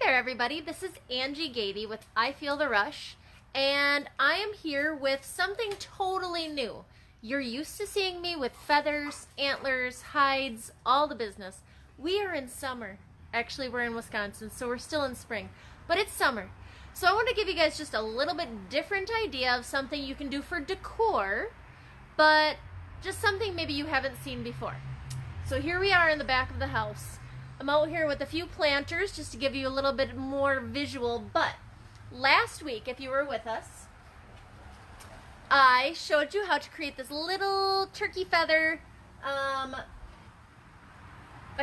there everybody, this is Angie Gade with I Feel the Rush, and I am here with something totally new. You're used to seeing me with feathers, antlers, hides, all the business. We are in summer. Actually, we're in Wisconsin, so we're still in spring, but it's summer. So I want to give you guys just a little bit different idea of something you can do for decor, but just something maybe you haven't seen before. So here we are in the back of the house. I'm out here with a few planters just to give you a little bit more visual, but last week, if you were with us, I showed you how to create this little turkey feather, I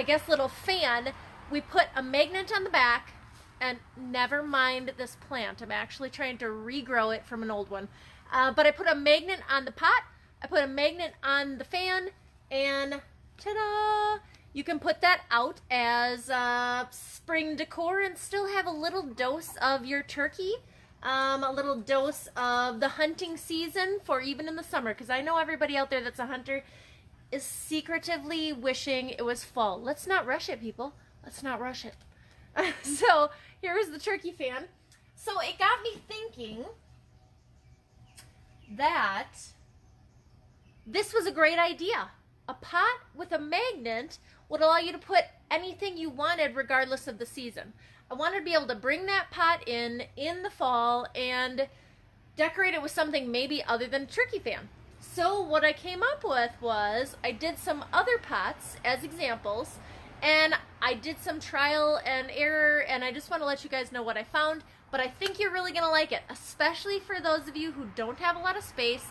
guess little fan. We put a magnet on the back, and never mind this plant. I'm actually trying to regrow it from an old one. But I put a magnet on the pot, I put a magnet on the fan, and ta-da! You can put that out as spring decor and still have a little dose of your turkey, a little dose of the hunting season for even in the summer, because I know everybody out there that's a hunter is secretively wishing it was fall. Let's not rush it, people. Let's not rush it. So here's the turkey fan. So it got me thinking that this was a great idea. A pot with a magnet would allow you to put anything you wanted regardless of the season. I wanted to be able to bring that pot in the fall and decorate it with something maybe other than a turkey fan. So what I came up with was I did some other pots as examples, and I did some trial and error, and I just want to let you guys know what I found. But I think you're really going to like it, especially for those of you who don't have a lot of space.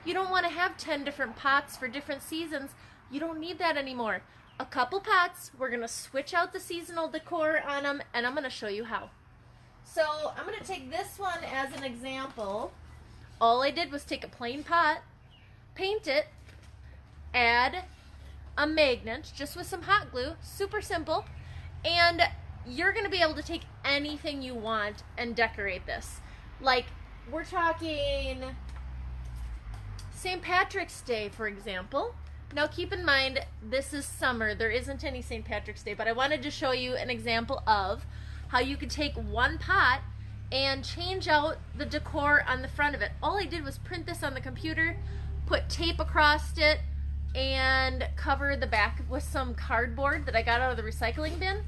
You don't want to have 10 different pots for different seasons. You don't need that anymore. A couple pots, we're going to switch out the seasonal decor on them, and I'm going to show you how. So I'm going to take this one as an example. All I did was take a plain pot, paint it, add a magnet just with some hot glue, super simple, and you're going to be able to take anything you want and decorate this. Like, we're talking St. Patrick's Day, for example. Now keep in mind, this is summer. There isn't any St. Patrick's Day, but I wanted to show you an example of how you could take one pot and change out the decor on the front of it. All I did was print this on the computer, put tape across it, and cover the back with some cardboard that I got out of the recycling bin.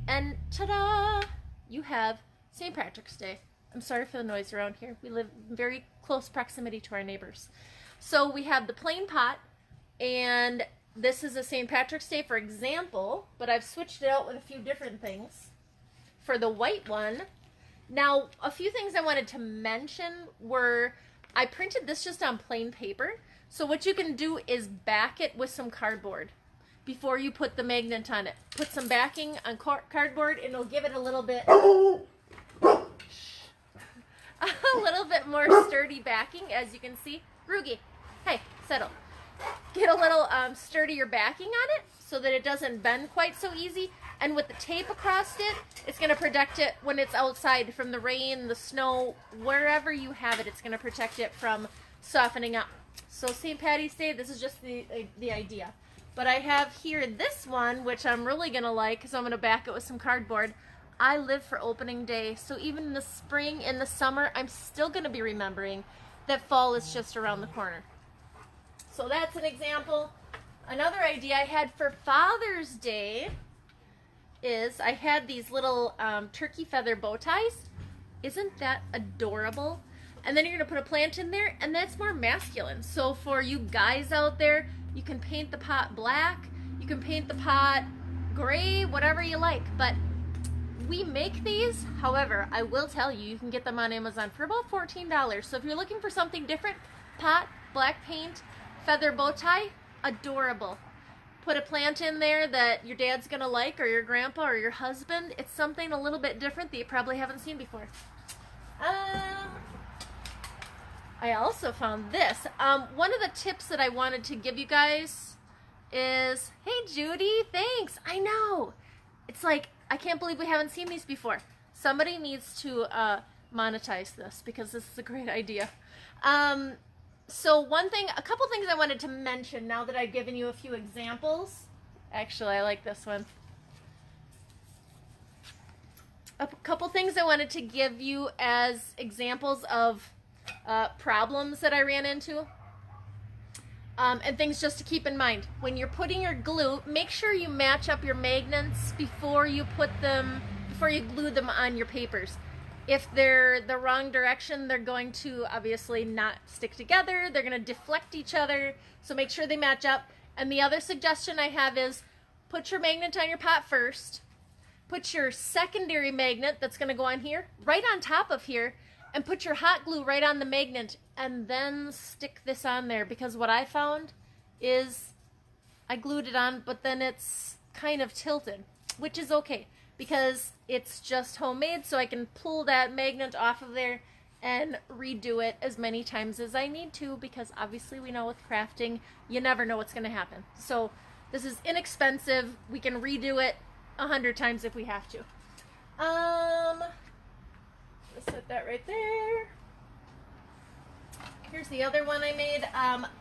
And ta-da! You have St. Patrick's Day. I'm sorry for the noise around here. We live in very close proximity to our neighbors. So we have the plain pot, and this is a St. Patrick's Day, for example, but I've switched it out with a few different things. For the white one, now a few things I wanted to mention were, I printed this just on plain paper, so what you can do is back it with some cardboard before you put the magnet on it. Put some backing on cardboard, and it'll give it a little bit a little bit more sturdy backing, as you can see. Rugi, hey, settle. Get a little sturdier backing on it so that it doesn't bend quite so easy. And with the tape across it, it's going to protect it when it's outside from the rain, the snow, wherever you have it. It's going to protect it from softening up. So St. Patty's Day, this is just the idea. But I have here this one, which I'm really going to like because I'm going to back it with some cardboard. I live for opening day, so even in the spring, in the summer, I'm still going to be remembering that fall is just around the corner. So that's an example. Another idea I had for Father's Day is I had these little turkey feather bow ties. Isn't that adorable? And then you're going to put a plant in there, and that's more masculine. So for you guys out there, you can paint the pot black, you can paint the pot gray, whatever you like. But we make these. However, I will tell you, you can get them on Amazon for about $14. So if you're looking for something different, pot, black paint, feather bow tie, adorable. Put a plant in there that your dad's gonna like, or your grandpa, or your husband. It's something a little bit different that you probably haven't seen before. I also found this. One of the tips that I wanted to give you guys is, hey Judy, thanks. I know. It's like, I can't believe we haven't seen these before. Somebody needs to monetize this because this is a great idea. So a couple things I wanted to mention now that I've given you a few examples. Actually, I like this one. a couple things I wanted to give you as examples of problems that I ran into. And things just to keep in mind. When you're putting your glue, make sure you match up your magnets before you glue them on your papers. If they're the wrong direction, they're going to obviously not stick together. They're going to deflect each other. So make sure they match up. And the other suggestion I have is put your magnet on your pot first. Put your secondary magnet that's going to go on here, right on top of here, and put your hot glue right on the magnet, and then stick this on there, because what I found is I glued it on, but then it's kind of tilted, which is okay because it's just homemade, so I can pull that magnet off of there and redo it as many times as I need to, because obviously we know with crafting, you never know what's going to happen. So this is inexpensive. We can redo it 100 times if we have to. Let's set that right there. Here's the other one I made.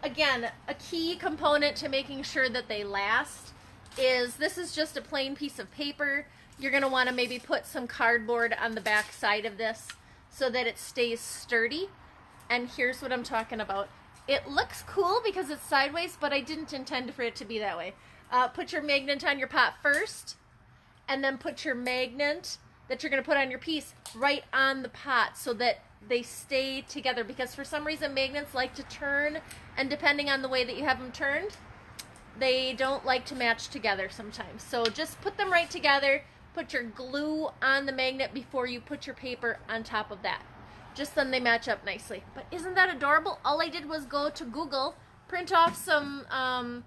Again, a key component to making sure that they last is this is just a plain piece of paper. You're going to want to maybe put some cardboard on the back side of this so that it stays sturdy. And here's what I'm talking about. It looks cool because it's sideways, but I didn't intend for it to be that way. Put your magnet on your pot first, and then put your magnet that you're going to put on your piece right on the pot so that they stay together, because for some reason magnets like to turn, and depending on the way that you have them turned, they don't like to match together sometimes. So just put them right together. Put your glue on the magnet before you put your paper on top of that. Just then they match up nicely. But isn't that adorable? All I did was go to Google, print off some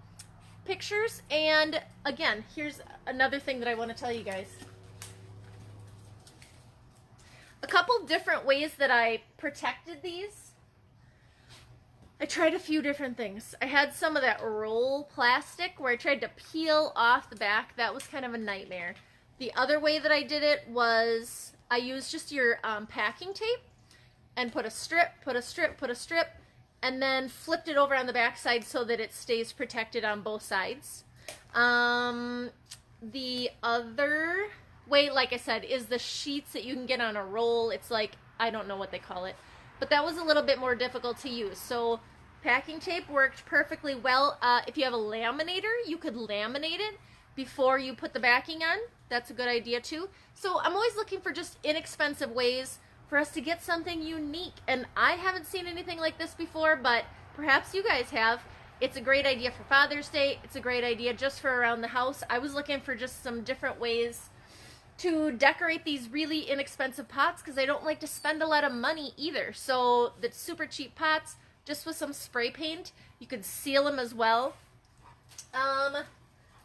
pictures, and again, here's another thing that I want to tell you guys. A couple different ways that I protected these. I tried a few different things. I had some of that roll plastic where I tried to peel off the back. That was kind of a nightmare. The other way that I did it was I used just your packing tape and put a strip, and then flipped it over on the back side so that it stays protected on both sides. The other way, like I said, is the sheets that you can get on a roll. It's like, I don't know what they call it, but that was a little bit more difficult to use. So packing tape worked perfectly well. If you have a laminator, you could laminate it before you put the backing on. That's a good idea too. So I'm always looking for just inexpensive ways for us to get something unique. And I haven't seen anything like this before, but perhaps you guys have. It's a great idea for Father's Day. It's a great idea just for around the house. I was looking for just some different ways to decorate these really inexpensive pots because I don't like to spend a lot of money either. So the super cheap pots, just with some spray paint. You could seal them as well.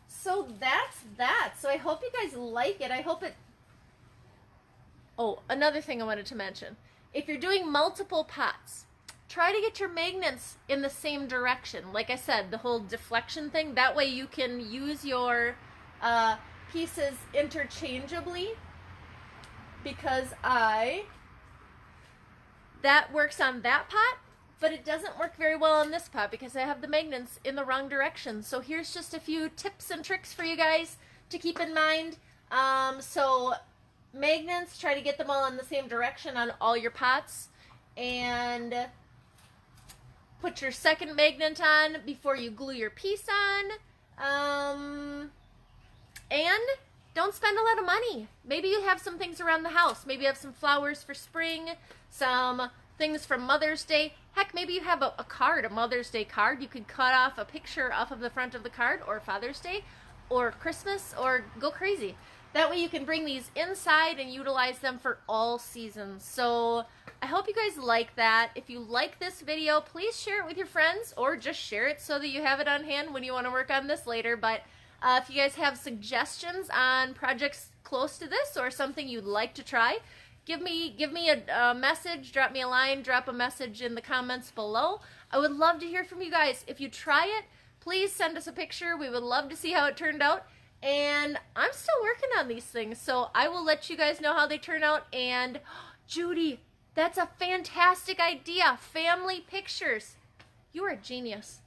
So that's that. So I hope you guys like it. I hope it... Oh, another thing I wanted to mention. If you're doing multiple pots, try to get your magnets in the same direction. Like I said, the whole deflection thing. That way you can use your pieces interchangeably, because that works on that pot, but it doesn't work very well on this pot because I have the magnets in the wrong direction. So here's just a few tips and tricks for you guys to keep in mind. So magnets, try to get them all in the same direction on all your pots, and put your second magnet on before you glue your piece on. And don't spend a lot of money. Maybe you have some things around the house. Maybe you have some flowers for spring, some things for Mother's Day. Heck, maybe you have a card, a Mother's Day card. You could cut off a picture off of the front of the card, or Father's Day, or Christmas, or go crazy. That way you can bring these inside and utilize them for all seasons. So I hope you guys like that. If you like this video, please share it with your friends, or just share it so that you have it on hand when you want to work on this later. But if you guys have suggestions on projects close to this or something you'd like to try, give me a message, drop me a line, drop a message in the comments below. I would love to hear from you guys. If you try it, please send us a picture. We would love to see how it turned out. And I'm still working on these things, so I will let you guys know how they turn out. And Judy, that's a fantastic idea. Family pictures. You are a genius.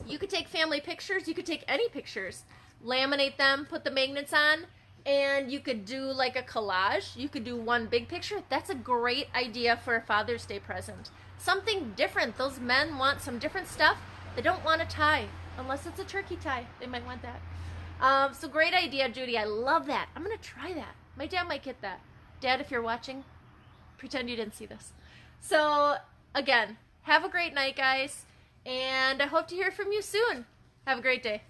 You could take family pictures. You could take any pictures, laminate them, put the magnets on, And you could do like a collage. You could do one big picture. That's a great idea for a Father's Day present. Something different. Those men want some different stuff. They don't want a tie, unless it's a turkey tie. They might want that. So great idea, Judy. I love that. I'm going to try that. My dad might get that. Dad, if you're watching, pretend you didn't see this. So again, have a great night, guys. And I hope to hear from you soon. Have a great day.